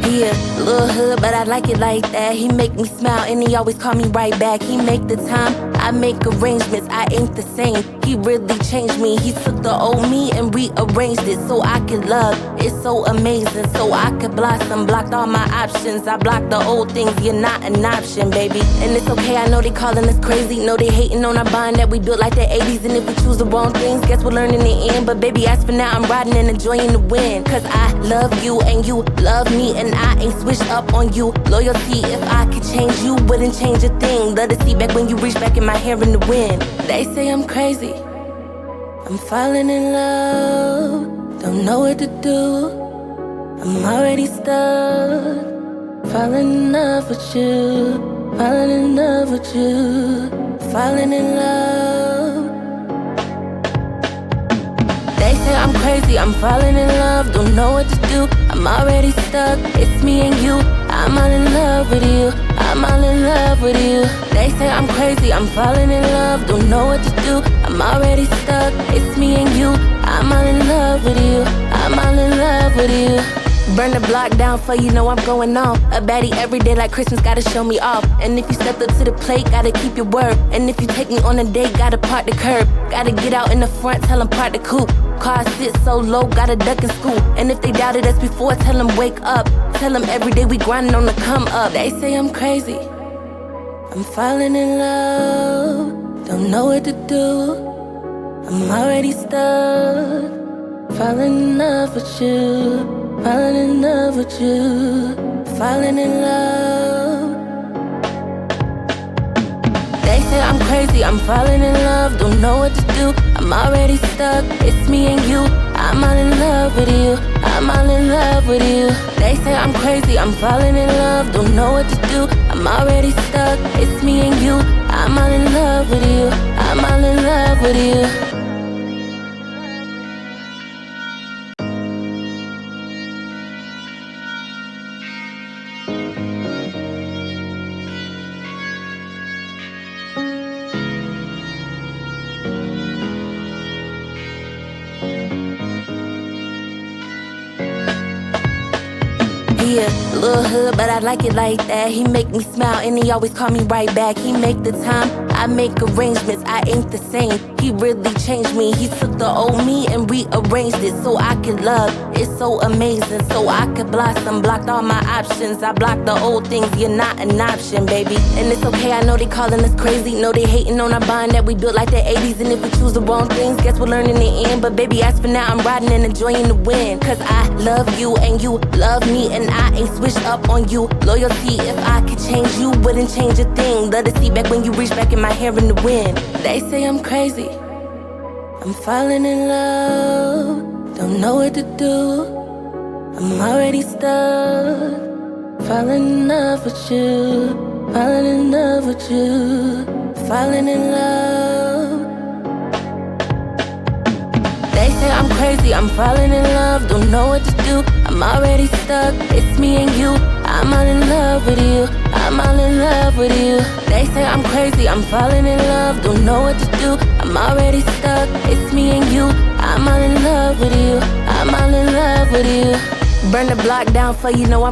Yeah, little hood, but I like it like that. He make me smile and he always call me right back. He make the time, I make arrangements. I ain't the same, he really changed me. He took the old me and rearranged it so I could love. It's so amazing, so I could blossom. Blocked all my options, I blocked the old things. You're not an option, baby. And it's okay, I know they calling us crazy. Know they hating on our bond that we built like the 80s. And if we choose the wrong things, guess we'll learn in the end. But baby, as for now, I'm riding and enjoying the win. Cause I love you and you love me, and I ain't switched up on you. Loyalty, if I could change you, wouldn't change a thing. Love to see back when you reach back in my hair in the wind. They say I'm crazy, I'm falling in love, don't know what to do. I'm already stuck, falling in love with you, falling in love with you, falling in love. They say I'm crazy, I'm falling in love, don't know what to do. I'm already stuck, it's me and you. I'm all in love with you, I'm all in love with you. They say I'm crazy, I'm falling in love, don't know what to do. I'm already stuck, it's me and you. I'm all in love with you, I'm all in love with you. Burn the block down for you, know I'm going off. A baddie every day like Christmas, gotta show me off. And if you step up to the plate, gotta keep your word. And if you take me on a date, gotta park the curb. Gotta get out in the front, tell them park the coupe. Car sit so low, gotta duck in school. And if they doubted us before, tell them wake up. Tell them every day we grinding on the come up. They say I'm crazy, I'm falling in love, don't know what to do. I'm already stuck, falling in love with you, falling in love with you, falling in love. They say I'm crazy, I'm falling in love, don't know what to do. I'm already stuck, it's me and you. I'm all in love with you, I'm all in love with you. They say I'm crazy, I'm falling in love, don't know what to do. I'm already stuck, it's me and you. I'm all in love with you, I'm all in love with you. Yeah, little hood, but I like it like that. He make me smile and he always call me right back. He make the time, I make arrangements. I ain't the same, he really changed me. He took the old me and rearranged it so I could love. It's so amazing, so I could blossom. Blocked all my options, I blocked the old things. You're not an option, baby. And it's okay, I know they calling us crazy. Know they hating on our bond that we built like the 80s. And if we choose the wrong things, guess we'll learn in the end. But baby, as for now, I'm riding and enjoying the win. Cause I love you and you love me, and I ain't switched up on you. Loyalty, if I could change you, wouldn't change a thing. Love to see back when you reach back in my hair in the wind. They say I'm crazy, I'm falling in love, don't know what to do. I'm already stuck, falling in love with you, falling in love with you, falling in love. They say I'm crazy, I'm falling in love, don't know what to do. I'm already stuck, it's me and you. I'm all in love with you, I'm all in love with you. They say I'm crazy, I'm falling in love, don't know what to do. I'm already stuck, it's me and you. I'm all in love with you, I'm all in love with you. Burn the block down for you, know I'm